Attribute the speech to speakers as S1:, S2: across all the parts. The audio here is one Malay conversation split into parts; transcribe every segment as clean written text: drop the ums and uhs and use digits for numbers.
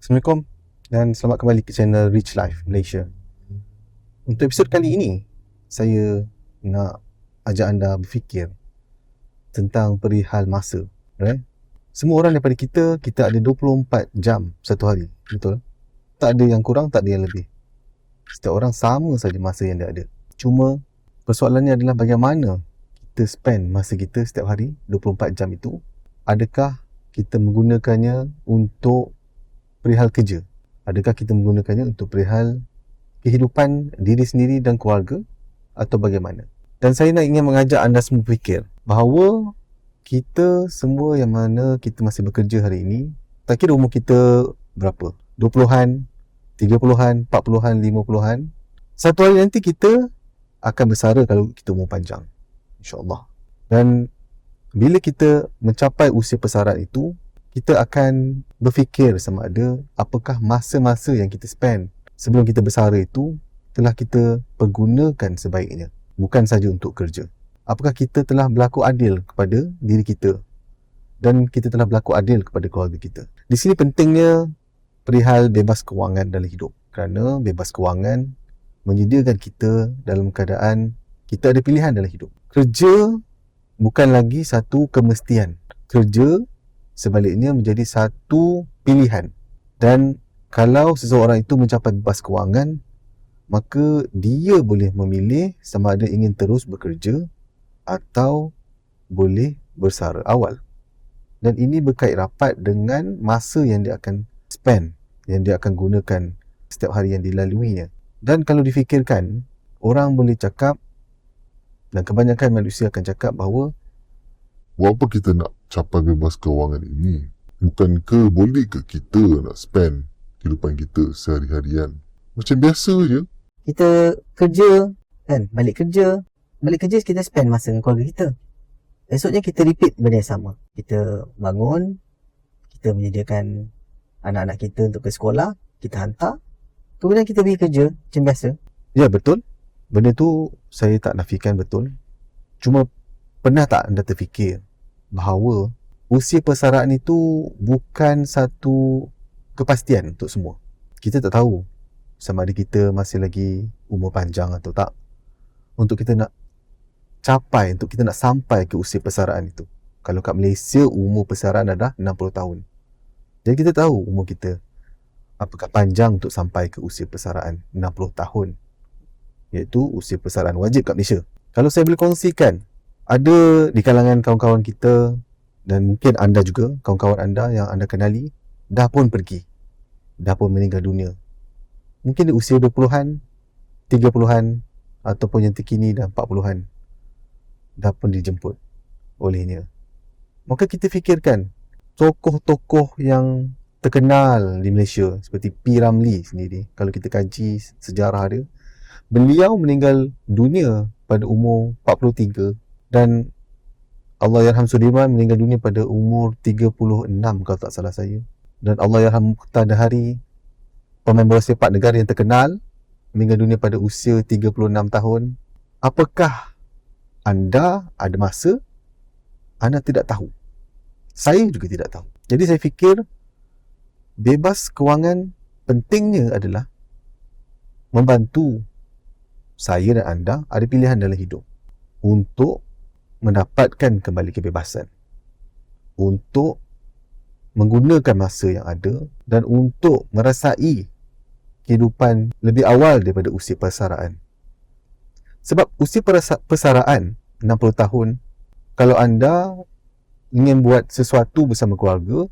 S1: Assalamualaikum dan selamat kembali ke channel Rich Life Malaysia. Untuk episod kali ini, saya nak ajak anda berfikir tentang perihal masa. Right? Semua orang daripada kita ada 24 jam satu hari. Betul? Tak ada yang kurang, tak ada yang lebih. Setiap orang sama saja masa yang dia ada. Cuma persoalannya adalah bagaimana kita spend masa kita setiap hari 24 jam itu. Adakah kita menggunakannya untuk perihal kerja? Adakah kita menggunakannya untuk perihal kehidupan diri sendiri dan keluarga, atau bagaimana? Dan saya ingin mengajak anda semua fikir bahawa kita semua yang mana kita masih bekerja hari ini, tak kira umur kita berapa, 20-an, 30-an, 40-an, 50-an, satu hari nanti kita akan bersara kalau kita umur panjang, insyaAllah. Dan bila kita mencapai usia persaraan itu, kita akan berfikir sama ada apakah masa-masa yang kita spend sebelum kita bersara itu telah kita pergunakan sebaiknya, bukan saja untuk kerja. Apakah kita telah berlaku adil kepada diri kita dan kita telah berlaku adil kepada keluarga kita. Di sini pentingnya perihal bebas kewangan dalam hidup, kerana bebas kewangan menyediakan kita dalam keadaan kita ada pilihan dalam hidup. Kerja bukan lagi satu kemestian. Kerja sebaliknya menjadi satu pilihan. Dan kalau seseorang itu mencapai bebas kewangan, maka dia boleh memilih sama ada ingin terus bekerja atau boleh bersara awal. Dan ini berkait rapat dengan masa yang dia akan spend, yang dia akan gunakan setiap hari yang dilaluinya. Dan kalau difikirkan, orang boleh cakap, dan kebanyakan manusia akan cakap bahawa
S2: buat apa kita nak capai bebas kewangan ini? Bukankah boleh ke kita nak spend kehidupan kita sehari-harian macam biasa je?
S3: Kita kerja kan, balik kerja kita spend masa dengan keluarga kita. Esoknya kita repeat benda yang sama. Kita bangun, kita menyediakan anak-anak kita untuk ke sekolah, kita hantar, kemudian kita pergi kerja macam biasa.
S1: ya betul, benda tu saya tak nafikan betul. Cuma pernah tak anda terfikir bahawa usia persaraan itu bukan satu kepastian untuk semua. Kita tak tahu sama ada kita masih lagi umur panjang atau tak untuk kita nak capai, untuk kita nak sampai ke usia persaraan itu. Kalau kat Malaysia umur persaraan adalah 60 tahun. Jadi kita tahu umur kita apakah panjang untuk sampai ke usia persaraan 60 tahun, iaitu usia persaraan wajib kat Malaysia. Kalau saya boleh kongsikan, ada di kalangan kawan-kawan kita dan mungkin anda juga, kawan-kawan anda yang anda kenali dah pun pergi, dah pun meninggal dunia. Mungkin di usia 20-an, 30-an ataupun yang terkini dah 40-an, dah pun dijemput olehnya. Maka kita fikirkan tokoh-tokoh yang terkenal di Malaysia seperti P. Ramlee sendiri. Kalau kita kaji sejarah dia, beliau meninggal dunia pada umur 43 dan Allahyarham Sudirman meninggal dunia pada umur 36 kalau tak salah saya. Dan Allahyarham Muqtada Hari, pemain bola sepak negara yang terkenal, meninggal dunia pada usia 36 tahun. Apakah anda ada masa? Anda tidak tahu. Saya juga tidak tahu. Jadi saya fikir bebas kewangan pentingnya adalah membantu saya dan anda ada pilihan dalam hidup untuk mendapatkan kembali kebebasan, untuk menggunakan masa yang ada dan untuk merasai kehidupan lebih awal daripada usia persaraan. Sebab usia persaraan 60 tahun, kalau anda ingin buat sesuatu bersama keluarga,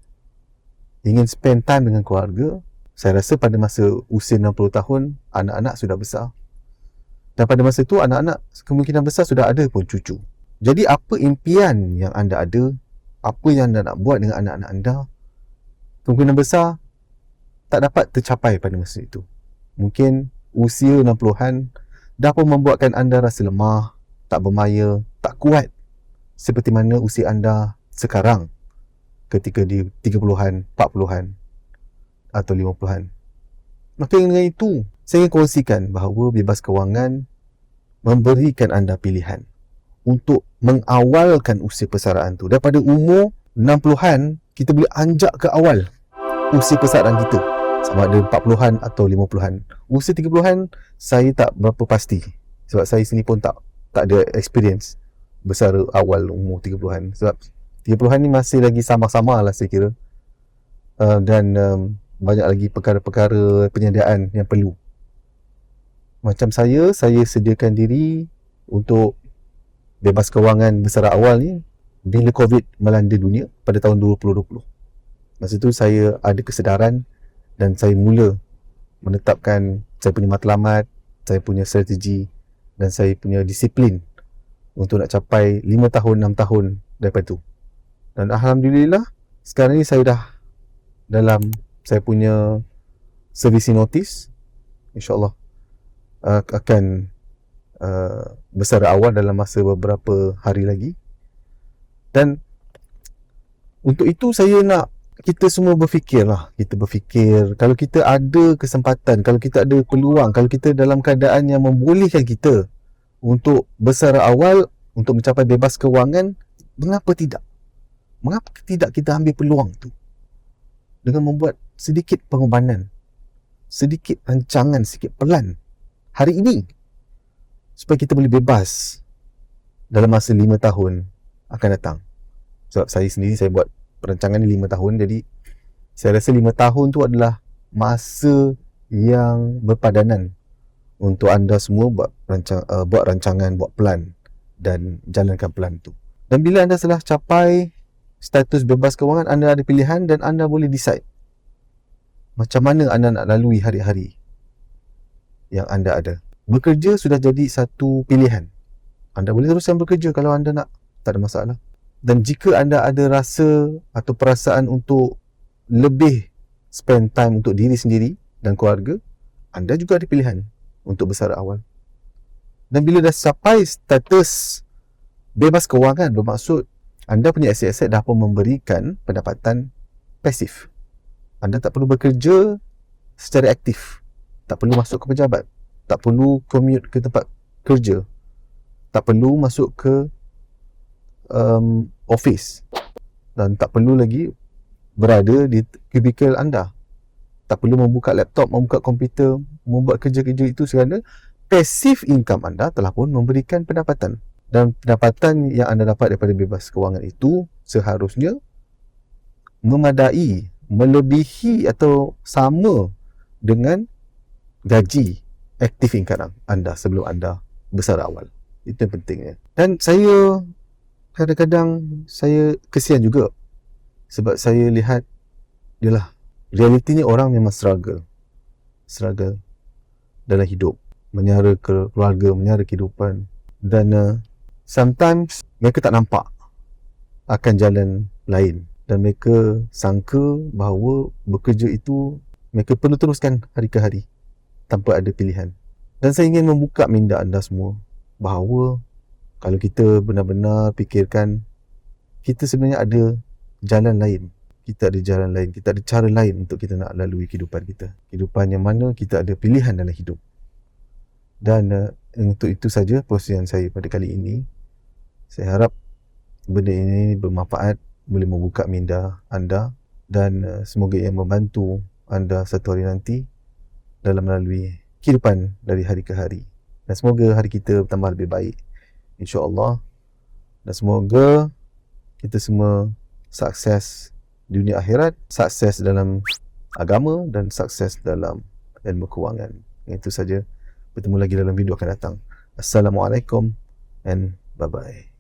S1: ingin spend time dengan keluarga, saya rasa pada masa usia 60 tahun, anak-anak sudah besar. Dan pada masa itu, anak-anak kemungkinan besar sudah ada pun cucu. Jadi apa impian yang anda ada, apa yang anda nak buat dengan anak-anak anda, kemungkinan besar tak dapat tercapai pada masa itu. Mungkin usia 60-an dah pun membuatkan anda rasa lemah, tak bermaya, tak kuat seperti mana usia anda sekarang ketika di 30-an, 40-an atau 50-an. Maka dengan itu, saya ingin kongsikan bahawa bebas kewangan memberikan anda pilihan untuk mengawalkan usia persaraan tu. Daripada umur 60-an, kita boleh anjak ke awal usia persaraan kita. sama ada 40-an atau 50-an. Usia 30-an saya tak berapa pasti, sebab saya sendiri pun tak ada experience bersara awal umur 30-an. Sebab 30-an ni masih lagi sama-sama lah saya kira. Dan banyak lagi perkara-perkara penyediaan yang perlu. Macam saya sediakan diri untuk bebas kewangan bersara awal ni bila COVID melanda dunia pada tahun 2020. Masa tu saya ada kesedaran dan saya mula menetapkan saya punya matlamat, saya punya strategi dan saya punya disiplin untuk nak capai 5 tahun, 6 tahun daripada tu. Dan Alhamdulillah sekarang ni saya dah dalam saya punya servicing notice, InsyaAllah akan bersara awal dalam masa beberapa hari lagi. Dan untuk itu saya nak kita semua berfikir kalau kita ada kesempatan, kalau kita ada peluang, kalau kita dalam keadaan yang membolehkan kita untuk bersara awal, untuk mencapai bebas kewangan, mengapa tidak kita ambil peluang tu dengan membuat sedikit pengorbanan, sedikit rancangan, sedikit pelan hari ini supaya kita boleh bebas dalam masa 5 tahun akan datang. Sebab saya sendiri saya buat perancangan ni 5 tahun, jadi saya rasa 5 tahun tu adalah masa yang berpadanan untuk anda semua buat rancangan, buat plan dan jalankan plan tu. Dan bila anda telah capai status bebas kewangan, anda ada pilihan dan anda boleh decide macam mana anda nak lalui hari-hari yang anda ada. Bekerja sudah jadi satu pilihan. Anda boleh teruskan bekerja kalau anda nak, tak ada masalah. Dan jika anda ada rasa atau perasaan untuk lebih spend time untuk diri sendiri dan keluarga, anda juga ada pilihan untuk bersara awal. Dan bila dah sampai status bebas kewangan, bermaksud anda punya aset-aset dah pun memberikan pendapatan pasif. Anda tak perlu bekerja secara aktif, tak perlu masuk ke pejabat, tak perlu commute ke tempat kerja, tak perlu masuk ke office, dan tak perlu lagi berada di kubikel anda, tak perlu membuka laptop, membuka komputer, membuat kerja-kerja itu segala. Passive income anda telah pun memberikan pendapatan, dan pendapatan yang anda dapat daripada bebas kewangan itu seharusnya memadai, melebihi atau sama dengan gaji aktif income anda sebelum anda bersara awal. Itu yang pentingnya. Dan saya kadang-kadang saya kesian juga sebab saya lihat ialah realitinya orang memang struggle dalam hidup, menyara keluarga, menyara kehidupan, dan sometimes mereka tak nampak akan jalan lain dan mereka sangka bahawa bekerja itu mereka perlu teruskan hari ke hari tanpa ada pilihan. Dan saya ingin membuka minda anda semua bahawa kalau kita benar-benar fikirkan, kita sebenarnya ada jalan lain. Kita ada jalan lain, kita ada cara lain untuk kita nak lalui kehidupan kita. Kehidupan yang mana kita ada pilihan dalam hidup. Dan untuk itu saja perkongsian saya pada kali ini. Saya harap benda ini bermanfaat, boleh membuka minda anda, dan semoga ia membantu anda satu hari nanti dalam melalui kehidupan dari hari ke hari. Dan semoga hari kita bertambah lebih baik, InsyaAllah. Dan semoga kita semua sukses dunia akhirat, sukses dalam agama dan sukses dalam ilmu kewangan. Itu saja. Bertemu lagi dalam video akan datang. Assalamualaikum and bye-bye.